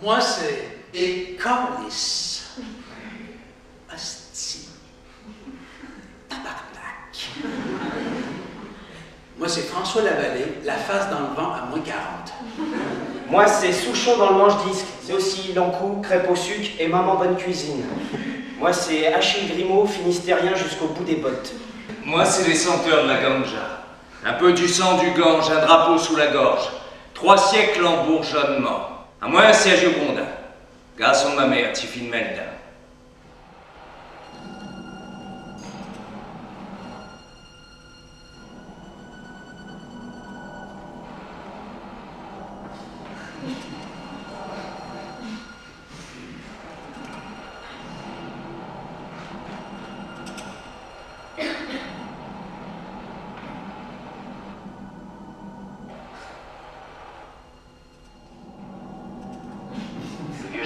Moi, c'est Écolis. Asti. Tabarnak. Moi, c'est François Lavallée, la face dans le vent à moins 40. Moi, c'est Souchon dans le manche-disque. C'est aussi Lancou, crêpe au sucre et maman bonne cuisine. Moi, c'est Achille Grimaud, finistérien jusqu'au bout des bottes. Moi, c'est les senteurs de la ganja. Un peu du sang du Gange, un drapeau sous la gorge. 3 siècles en bourgeonnement. À moi, c'est Agioconda. Garçon de ma mère, Tiffin Melda.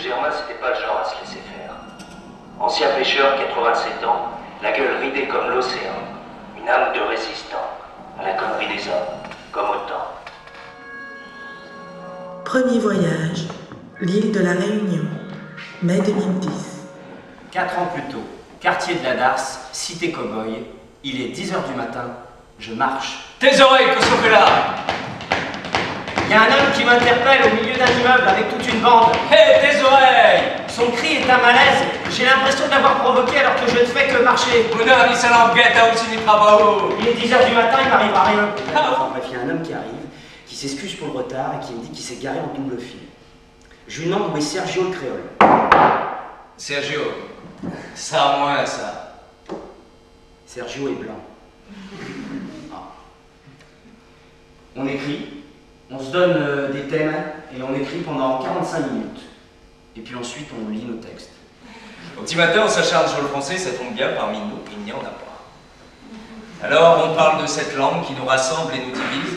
Germain, c'était pas le genre à se laisser faire. Ancien pêcheur, 87 ans, la gueule ridée comme l'océan, une âme de résistant, à la connerie des hommes, comme autant. Premier voyage, l'île de la Réunion, mai 2010. 4 ans plus tôt, quartier de la Darse, cité Cowboy, il est 10 h du matin, je marche. Tes oreilles, Kosopela! Il y a un homme qui m'interpelle au milieu d'un immeuble avec toute une bande. Hé, tes oreilles! Son cri est un malaise. J'ai l'impression de l'avoir provoqué alors que je ne fais que marcher. Il est 10 h du matin, il m'arrivera rien. Enfin bref, il y a un homme qui arrive, qui s'excuse pour le retard et qui me dit qu'il s'est garé en double fil. Je lui demande où est Sergio le créole. Sergio, ça à moins, ça. Sergio est blanc. Ah. On écrit. On se donne des thèmes et on écrit pendant 45 minutes. Et puis ensuite, on lit nos textes. Au petit matin, on s'acharne sur le français, ça tombe bien, parmi nous, il n'y en a pas. Alors, on parle de cette langue qui nous rassemble et nous divise.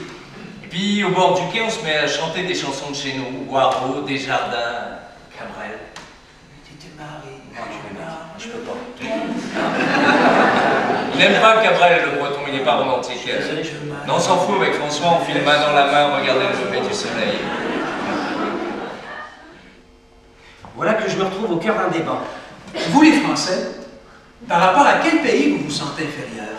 Et puis, au bord du quai, on se met à chanter des chansons de chez nous. Guarro, Desjardins, Cabrel. Tu te maries. Je peux pas. Il n'aime pas Cabrel, le breton, il n'est pas romantique. Non, on s'en fout, avec François, on file main dans la main, regardez le lever du soleil. Voilà que je me retrouve au cœur d'un débat. Vous, les Français, par rapport à quel pays vous vous sentez inférieur?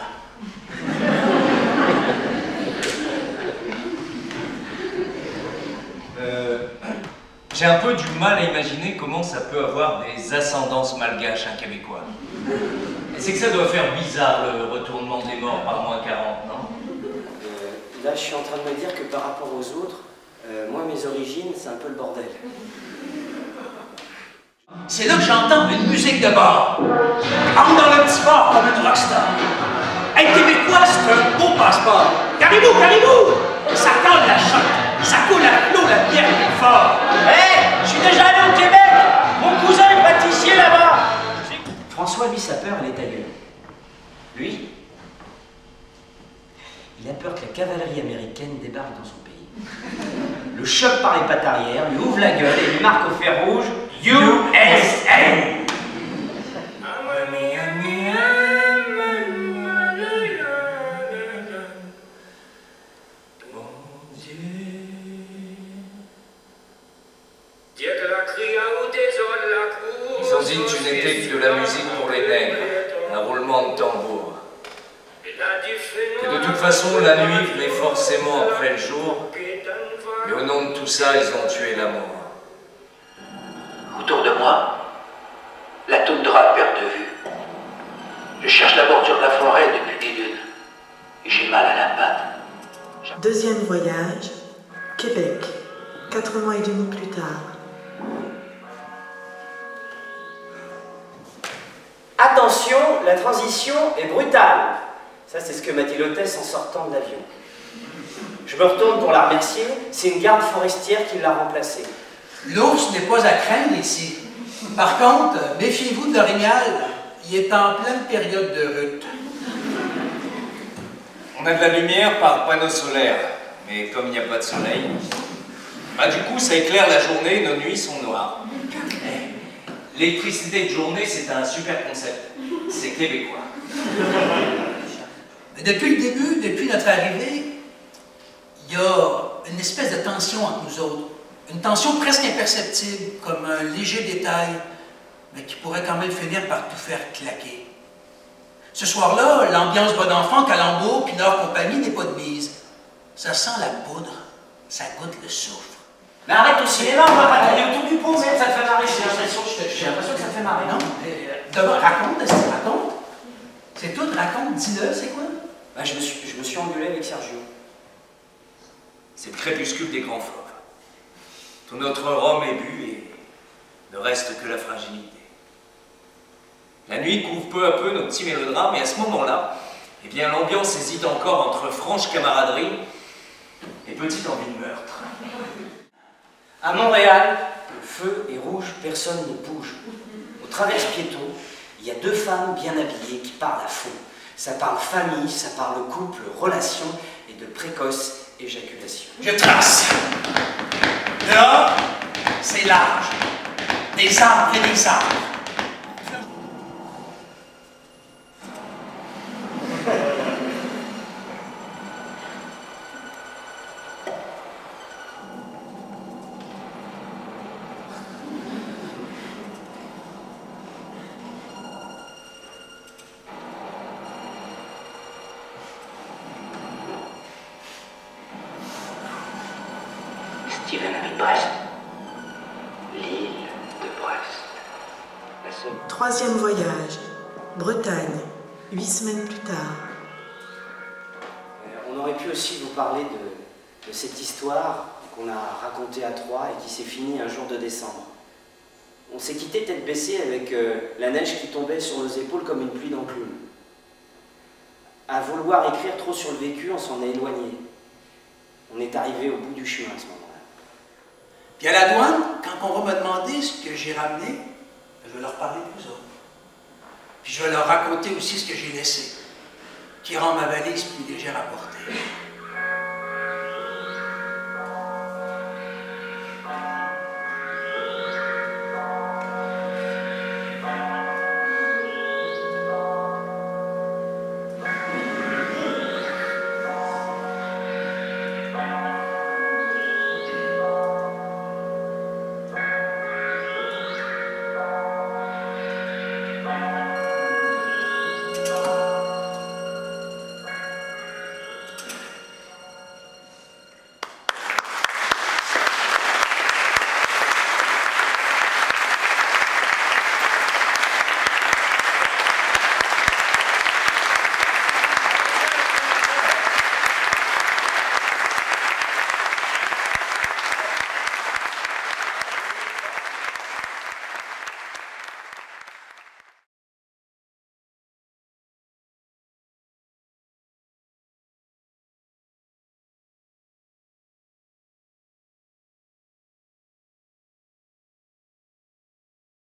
J'ai un peu du mal à imaginer comment ça peut avoir des ascendances malgaches, un Québécois. Et c'est que ça doit faire bizarre, le retournement des morts par moins 40, non? Là, je suis en train de me dire que par rapport aux autres, moi, mes origines, c'est un peu le bordel. C'est là que j'entends une musique de bar. Entre dans le petit bar comme une rockstar. Être québécois, c'est un beau passeport. Caribou, caribou! Ça colle la choc, ça coule à flot, la bière plus fort. Hé, je suis déjà allé au Québec! Mon cousin est pâtissier là-bas! François, lui, sa peur, elle est ailleurs. Lui, il a peur que la cavalerie américaine débarque dans son pays. Le choc par les pattes arrière, lui ouvre la gueule et lui marque au fer rouge USA! Ils ont dit que tu n'étais que de la musique pour les nègres, un roulement de tambour. Que de toute façon la nuit venait forcément après le jour, mais au nom de tout ça, ils ont tué l'amour. Autour de moi, la toundra perd de vue. Je cherche la bordure de la forêt depuis des lunes, et j'ai mal à la patte. Deuxième voyage, Québec, 4 mois et demi plus tard. Attention, la transition est brutale. Ça, c'est ce que m'a dit l'hôtesse en sortant de l'avion. Je me retourne pour la remercier, c'est une garde forestière qui l'a remplacée. L'ours n'est pas à craindre ici. Par contre, méfiez-vous de l'orignal. Il est en pleine période de rut. On a de la lumière par panneau solaire, mais comme il n'y a pas de soleil, bah du coup ça éclaire la journée, nos nuits sont noires. L'électricité de journée, c'est un super concept. C'est québécois. Mais depuis le début, depuis notre arrivée, il y a une espèce de tension entre nous autres. Une tension presque imperceptible, comme un léger détail, mais qui pourrait quand même finir par tout faire claquer. Ce soir-là, l'ambiance bon enfant, calembour, Pinard compagnie n'est pas de mise. Ça sent la poudre, ça goûte le soufre. Mais arrête au cinéma, on va pas tourner autour du pot, mais ça te fait marrer, j'ai l'impression que ça te fait marrer. Non, demain, raconte, est-ce que raconte? C'est tout, raconte, dis-le, c'est quoi? Bah, je me suis engueulé avec Sergio. C'est le crépuscule des grands fauves. Tout notre rhum est bu et ne reste que la fragilité. La nuit couvre peu à peu nos petits mélodrames et à ce moment-là, eh bien l'ambiance hésite encore entre franche camaraderie et petite envie de meurtre. À Montréal, le feu est rouge, personne ne bouge. Au traverse piéton, il y a deux femmes bien habillées qui parlent à fond. Ça parle famille, ça parle couple, relation et de précoce éjaculation. Je trace. Là, c'est large. Des arbres et des arbres. Steven habite Brest. L'île de Brest. La seule... Troisième voyage, Bretagne, 8 semaines plus tard. On aurait pu aussi vous parler de cette histoire qu'on a racontée à trois et qui s'est finie un jour de décembre. On s'est quitté tête baissée avec la neige qui tombait sur nos épaules comme une pluie d'enclume. À vouloir écrire trop sur le vécu, on s'en est éloigné. On est arrivé au bout du chemin à ce moment-là. Puis à la douane, quand on va me demander ce que j'ai ramené, je vais leur parler de vous autres. Puis je vais leur raconter aussi ce que j'ai laissé, qui rend ma valise plus légère à porter.